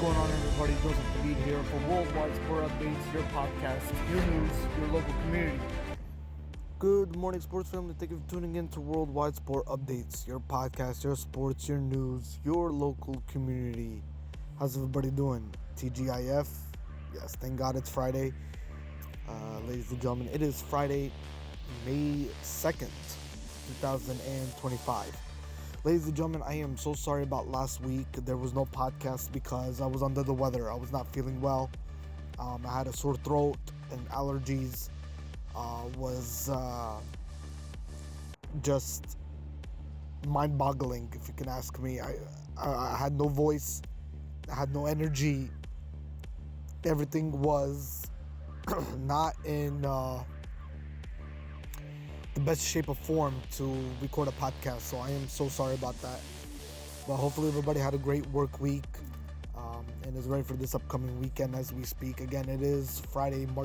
going on, everybody? Joseph Hadid here for Worldwide Sport Updates, your podcast, your news, your local community. Good morning, sports family. Thank you for tuning in to Worldwide Sport Updates, your podcast, your sports, your news, your local community. How's everybody doing? TGIF? Yes, thank God it's Friday. Ladies and gentlemen, it is Friday, May 2nd, 2025. Ladies and gentlemen, I am so sorry about last week. There was no podcast because I was under the weather. I was not feeling well. I had a sore throat and allergies. Was just mind-boggling, if you can ask me. I had no voice. I had no energy. Everything was not in the best shape of form to record a podcast, so I am so sorry about that. But hopefully everybody had a great work week and is ready for this upcoming weekend as we speak. Again, it is Friday, May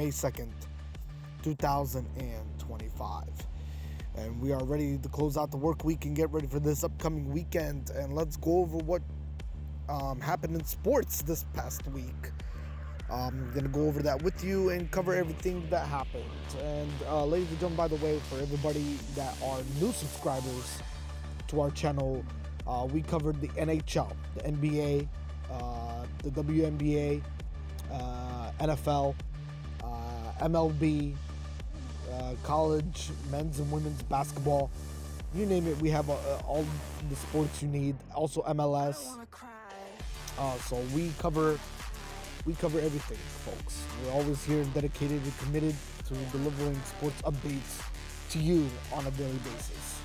2nd, 2025. And we are ready to close out the work week and get ready for this upcoming weekend. And let's go over what happened in sports this past week. I'm going to go over that with you and cover everything that happened. And ladies and gentlemen, by the way, for everybody that are new subscribers to our channel, we covered the NHL, the NBA, the WNBA, NFL, MLB, college, men's and women's basketball. You name it, we have all the sports you need. Also MLS. So we cover everything, folks. We're always here and dedicated and committed to delivering sports updates to you on a daily basis.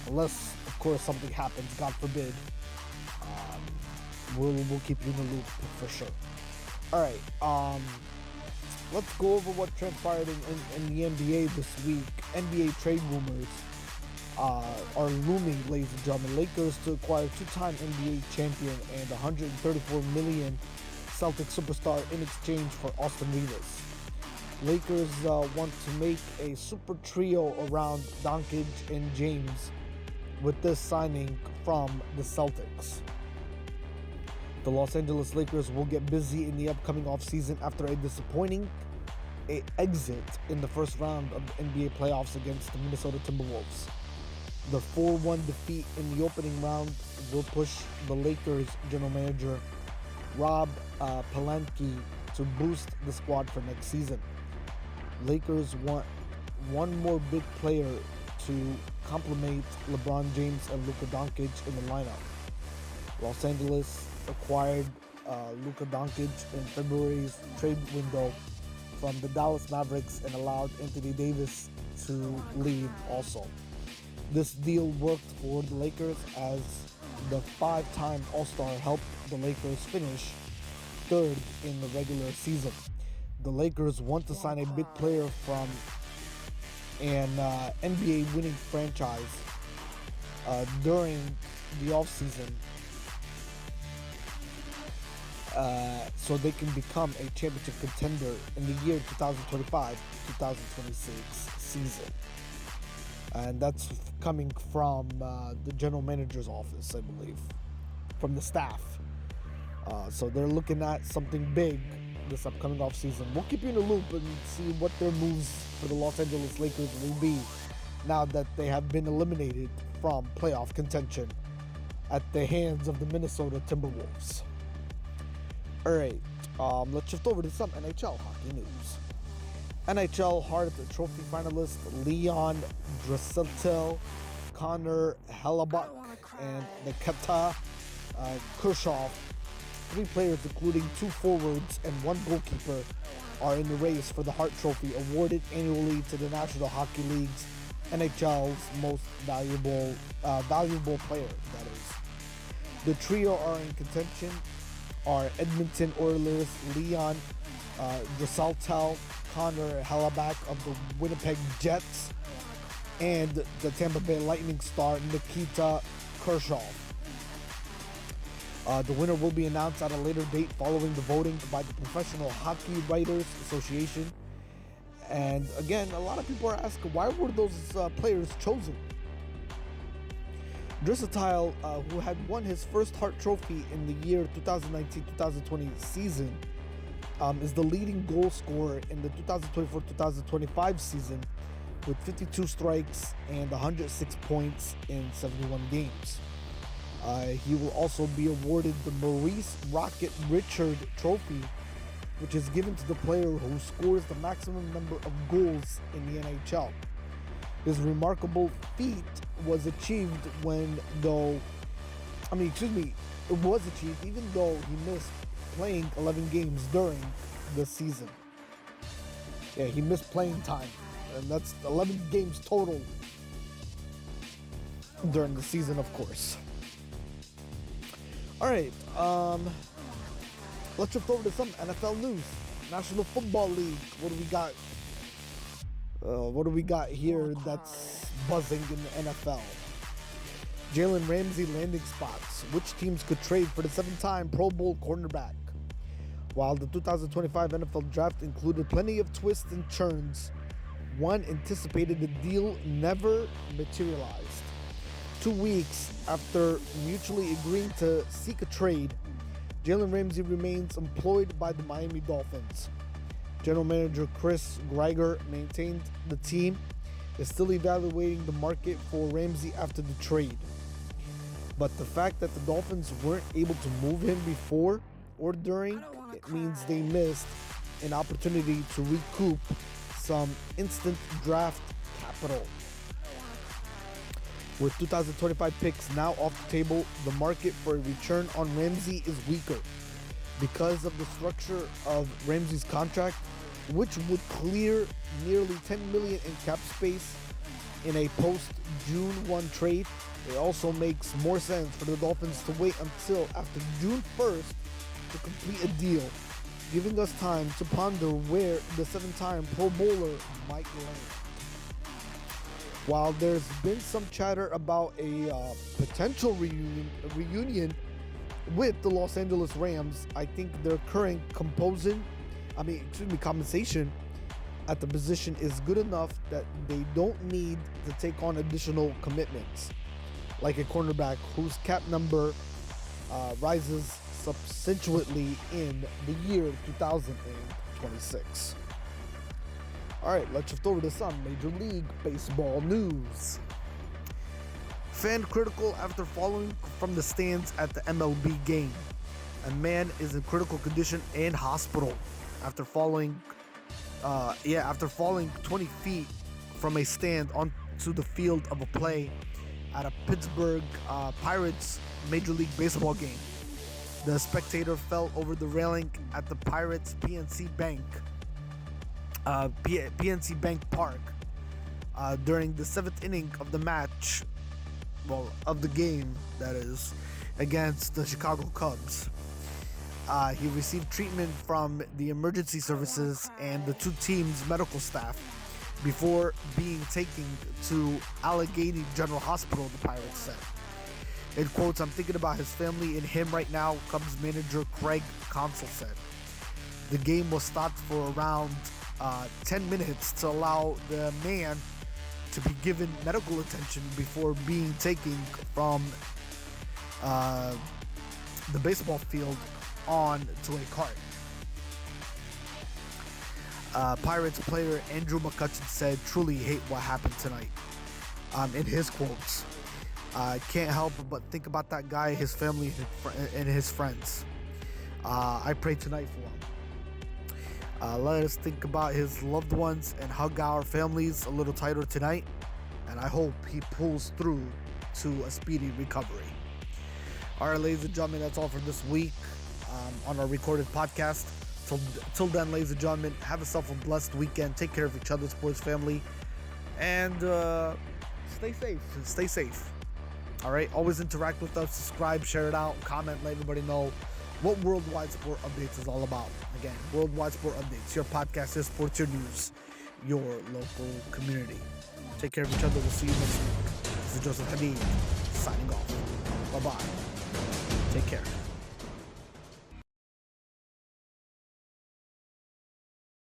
Unless, of course, something happens, God forbid, we'll keep you in the loop for sure. All right, let's go over what transpired in the NBA this week. NBA trade rumors are looming, ladies and gentlemen. Lakers to acquire two-time NBA champion and $134 million Celtics superstar in exchange for Austin Reaves. Lakers want to make a super trio around Doncic and James with this signing from the Celtics. The Los Angeles Lakers will get busy in the upcoming offseason after a disappointing exit in the first round of the NBA playoffs against the Minnesota Timberwolves. The 4-1 defeat in the opening round will push the Lakers general manager Rob Pelinka to boost the squad for next season. Lakers want one more big player to complement LeBron James and Luka Doncic in the lineup. Los Angeles acquired Luka Doncic in February's trade window from the Dallas Mavericks and allowed Anthony Davis to leave also. This deal worked for the Lakers as the five-time All-Star helped the Lakers finish third in the regular season. The Lakers want to sign a big player from an NBA winning franchise during the offseason so they can become a championship contender in the year 2025-2026 season. And that's coming from the general manager's office, I believe, from the staff. So they're looking at something big this upcoming offseason. We'll keep you in the loop and see what their moves for the Los Angeles Lakers will be now that they have been eliminated from playoff contention at the hands of the Minnesota Timberwolves. All right, let's shift over to some NHL hockey news. NHL Hart Trophy finalist Leon Draisaitl, Connor Hellebuyck, and Nikita Khrushchev, three players including two forwards and one goalkeeper, are in the race for the Hart Trophy, awarded annually to the National Hockey League's NHL's most valuable player, that is. The trio are in contention are Edmonton Oilers' Leon Draisaitl, Connor Hellebuyck of the Winnipeg Jets, and the Tampa Bay Lightning star Nikita Khrushchev. The winner will be announced at a later date following the voting by the Professional Hockey Writers Association. And again, a lot of people are asking, why were those players chosen? Versatile, who had won his first Hart Trophy in the year 2019-2020 season, is the leading goal scorer in the 2024-2025 season with 52 strikes and 106 points in 71 games. He will also be awarded the Maurice Rocket Richard Trophy, which is given to the player who scores the maximum number of goals in the NHL. His remarkable feat was achieved even though he missed playing 11 games during the season. Yeah, he missed playing time, and that's 11 games total during the season, of course. All right, let's shift over to some NFL news. National Football League. What do we got here that's buzzing in the NFL? Jalen Ramsey landing spots. Which teams could trade for the 7-time Pro Bowl cornerback? While the 2025 NFL Draft included plenty of twists and turns, one anticipated the deal never materialized. 2 weeks after mutually agreeing to seek a trade, Jalen Ramsey remains employed by the Miami Dolphins. General Manager Chris Greiger maintained the team is still evaluating the market for Ramsey after the trade. But the fact that the Dolphins weren't able to move him before or during, it means they missed an opportunity to recoup some instant draft capital. With 2025 picks now off the table, the market for a return on Ramsey is weaker because of the structure of Ramsey's contract, which would clear nearly $10 million in cap space in a post-June 1 trade. It also makes more sense for the Dolphins to wait until after June 1st to complete a deal, giving us time to ponder where the 7-time Pro Bowler might land. While there's been some chatter about a potential reunion with the Los Angeles Rams, I think their current compensation at the position is good enough that they don't need to take on additional commitments, like a cornerback whose cap number rises substantially in the year 2026. All right, let's shift over to some Major League Baseball news. Fan critical after falling from the stands at the MLB game. A man is in critical condition in hospital after falling 20 feet from a stand onto the field of a play at a Pittsburgh Pirates Major League Baseball game. The spectator fell over the railing at the Pirates PNC Bank Park during the 7th inning of the match, of the game, that is, against the Chicago Cubs. He received treatment from the emergency services and the two teams' medical staff before being taken to Allegheny General Hospital, the Pirates said. In quotes, "I'm thinking about his family and him right now," Cubs manager Craig Counsell said. The game was stopped for around 10 minutes to allow the man to be given medical attention before being taken from the baseball field on to a cart. Pirates player Andrew McCutchen said, "Truly hate what happened tonight." In his quotes, "I can't help but think about that guy, his family, and his friends. I pray tonight for him. Let us think about his loved ones and hug our families a little tighter tonight. And I hope he pulls through to a speedy recovery." All right, ladies and gentlemen, that's all for this week on our recorded podcast. Till then, ladies and gentlemen, have yourself a blessed weekend. Take care of each other, sports family, and stay safe. Stay safe. All right, always interact with us, subscribe, share it out, comment, let everybody know what Worldwide Sport Updates is all about. Again, Worldwide Sport Updates, your podcast, your sports, your news, your local community. Take care of each other. We'll see you next week. This is Joseph Hadid signing off. Bye-bye. Take care.